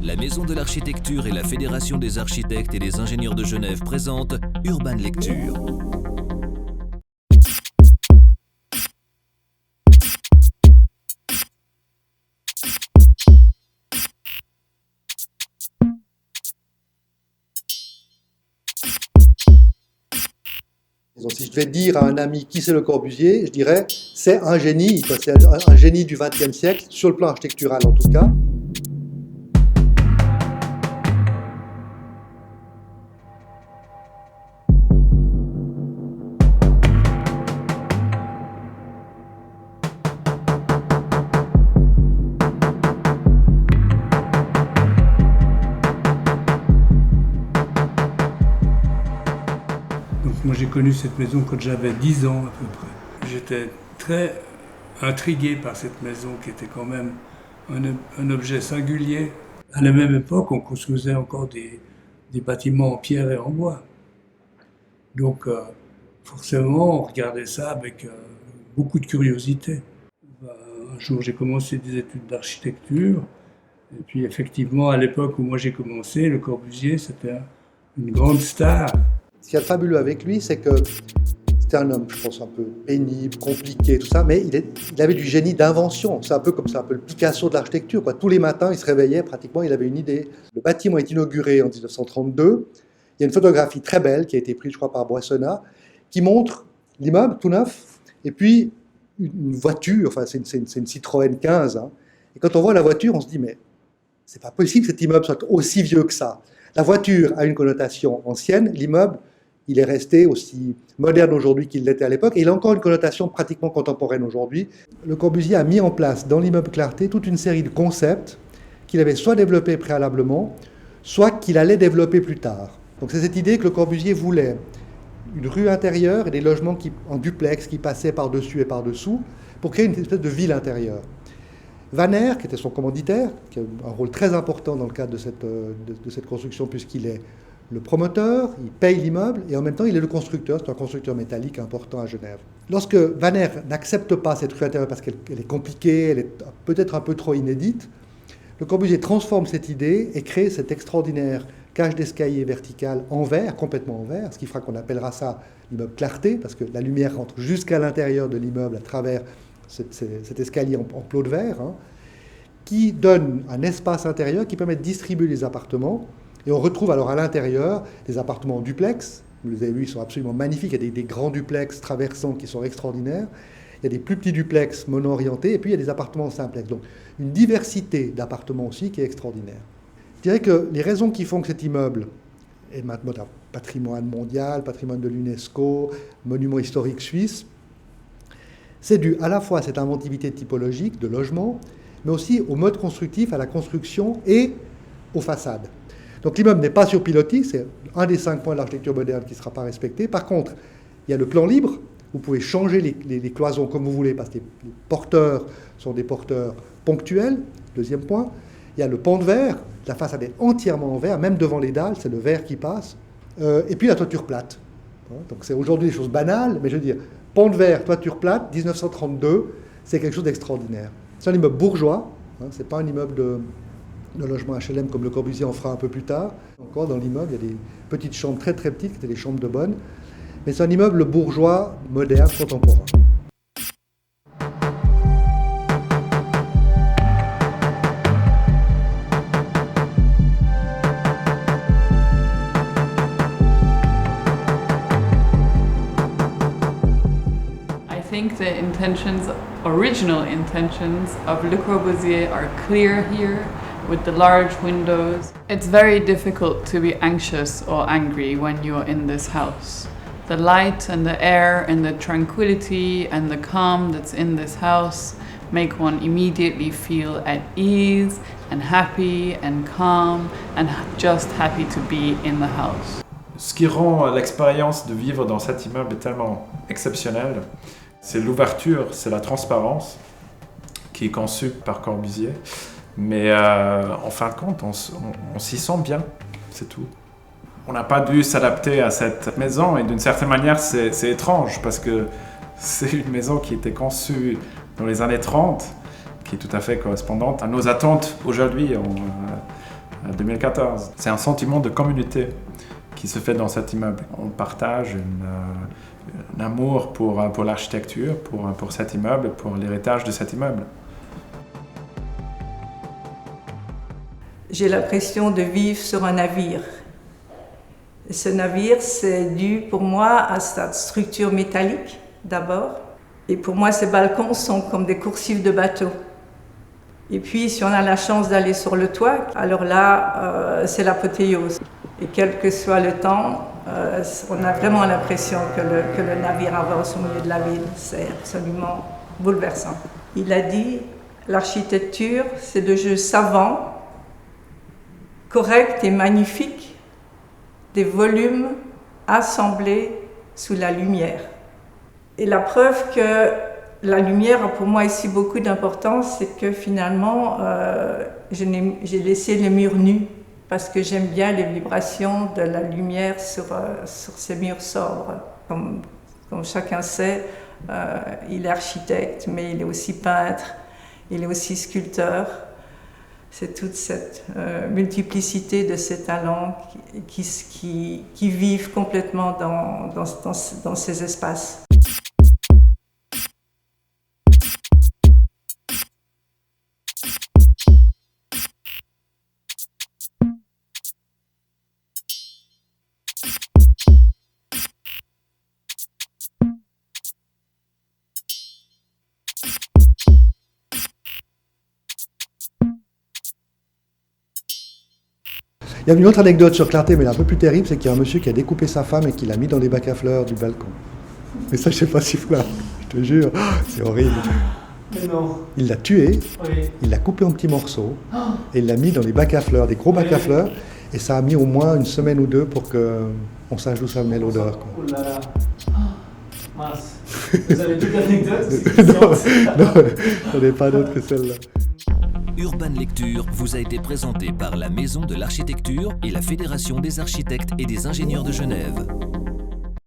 La Maison de l'Architecture et la Fédération des architectes et des ingénieurs de Genève présentent Urban Lecture. Donc, si je devais dire à un ami qui c'est Le Corbusier, je dirais c'est un génie, c'est un génie du XXe siècle, sur le plan architectural en tout cas. Moi j'ai connu cette maison quand j'avais 10 ans à peu près. J'étais très intrigué par cette maison qui était quand même un objet singulier. À la même époque, on construisait encore des bâtiments en pierre et en bois. Donc forcément, on regardait ça avec beaucoup de curiosité. Un jour, j'ai commencé des études d'architecture. Et puis effectivement, à l'époque où moi j'ai commencé, Le Corbusier, c'était une grande star. Ce qui est fabuleux avec lui, c'est que c'était un homme, je pense, un peu pénible, compliqué, tout ça, mais il avait du génie d'invention. C'est un peu comme ça, un peu le Picasso de l'architecture, quoi. Tous les matins, il se réveillait, pratiquement, il avait une idée. Le bâtiment est inauguré en 1932. Il y a une photographie très belle qui a été prise, je crois, par Boissonnat, qui montre l'immeuble tout neuf, et puis une voiture, enfin, c'est une Citroën 15. Hein. Et quand on voit la voiture, on se dit, mais c'est pas possible que cet immeuble soit aussi vieux que ça. La voiture a une connotation ancienne, l'immeuble, il est resté aussi moderne aujourd'hui qu'il l'était à l'époque, et il a encore une connotation pratiquement contemporaine aujourd'hui. Le Corbusier a mis en place dans l'immeuble Clarté toute une série de concepts qu'il avait soit développés préalablement, soit qu'il allait développer plus tard. Donc c'est cette idée que Le Corbusier voulait une rue intérieure et des logements en duplex qui passaient par-dessus et par-dessous pour créer une espèce de ville intérieure. Vanner, qui était son commanditaire, qui a un rôle très important dans le cadre de cette construction puisqu'il est le promoteur, il paye l'immeuble et en même temps il est le constructeur, c'est un constructeur métallique important à Genève. Lorsque Vanner n'accepte pas cette rue intérieure parce qu'elle est compliquée, elle est peut-être un peu trop inédite, Le Corbusier transforme cette idée et crée cette extraordinaire cage d'escalier verticale en verre, complètement en verre, ce qui fera qu'on appellera ça l'immeuble Clarté, parce que la lumière rentre jusqu'à l'intérieur de l'immeuble à travers cet escalier en plot de verre, hein, qui donne un espace intérieur qui permet de distribuer les appartements. Et on retrouve alors à l'intérieur des appartements en duplex. Vous les avez vus, ils sont absolument magnifiques. Il y a des grands duplex traversants qui sont extraordinaires. Il y a des plus petits duplex mono-orientés. Et puis il y a des appartements simplex. Donc une diversité d'appartements aussi qui est extraordinaire. Je dirais que les raisons qui font que cet immeuble est maintenant un patrimoine mondial, patrimoine de l'UNESCO, monument historique suisse, c'est dû à la fois à cette inventivité typologique de logement, mais aussi au mode constructif, à la construction et aux façades. Donc l'immeuble n'est pas sur pilotis, c'est un des 5 points de l'architecture moderne qui ne sera pas respecté. Par contre, il y a le plan libre, vous pouvez changer les cloisons comme vous voulez, parce que les porteurs sont des porteurs ponctuels, deuxième point. Il y a le pan de verre, la façade est entièrement en verre, même devant les dalles, c'est le verre qui passe. Et puis la toiture plate. Donc c'est aujourd'hui des choses banales, mais je veux dire, pan de verre, toiture plate, 1932, c'est quelque chose d'extraordinaire. C'est un immeuble bourgeois, hein, c'est pas un immeuble de logement HLM comme Le Corbusier en fera un peu plus tard. Encore dans l'immeuble, il y a des petites chambres très très petites, qui étaient des chambres de bonne. Mais c'est un immeuble bourgeois, moderne, contemporain. I think the original intentions of Le Corbusier are clear here with the large windows. It's very difficult to be anxious or angry when you're in this house. The light and the air and the tranquility and the calm that's in this house make one immediately feel at ease and happy and calm and just happy to be in the house. Ce qui rend l'expérience de vivre dans cet immeuble tellement exceptionnelle, c'est l'ouverture, c'est la transparence qui est conçue par Corbusier. Mais en fin de compte, on s'y sent bien, c'est tout. On n'a pas dû s'adapter à cette maison et d'une certaine manière, c'est étrange parce que c'est une maison qui était conçue dans les années 30, qui est tout à fait correspondante à nos attentes aujourd'hui. 2014. C'est un sentiment de communauté qui se fait dans cet immeuble. On partage un amour pour l'architecture, pour cet immeuble, pour l'héritage de cet immeuble. J'ai l'impression de vivre sur un navire. Et ce navire, c'est dû pour moi à sa structure métallique, d'abord. Et pour moi, ces balcons sont comme des coursives de bateau. Et puis, si on a la chance d'aller sur le toit, alors là, c'est l'apothéose. Et quel que soit le temps, on a vraiment l'impression que le navire avance au milieu de la ville. C'est absolument bouleversant. Il a dit, l'architecture, c'est le jeu savant, correct et magnifique des volumes assemblés sous la lumière. Et la preuve que la lumière a pour moi ici beaucoup d'importance, c'est que finalement, j'ai laissé les murs nus parce que j'aime bien les vibrations de la lumière sur ces murs sobres. Comme chacun sait, il est architecte, mais il est aussi peintre, il est aussi sculpteur. C'est toute cette multiplicité de ces talents qui vivent complètement dans ces espaces. Il y a une autre anecdote sur Clarté, mais elle est un peu plus terrible, c'est qu'il y a un monsieur qui a découpé sa femme et qui l'a mis dans les bacs à fleurs du balcon. Mais ça, je sais pas si là, je te jure, c'est horrible. Mais non. Il l'a tué, Oui. il l'a coupé en petits morceaux, et il l'a mis dans les bacs à fleurs, des gros bacs à fleurs, et ça a mis au moins une semaine ou deux pour qu'on sache d'où ça venait l'odeur. Oh là là. Mince. Vous avez d'autres anecdotes Non, j'en ai pas d'autres que celle-là. Urban Lecture vous a été présenté par la Maison de l'Architecture et la Fédération des architectes et des ingénieurs de Genève.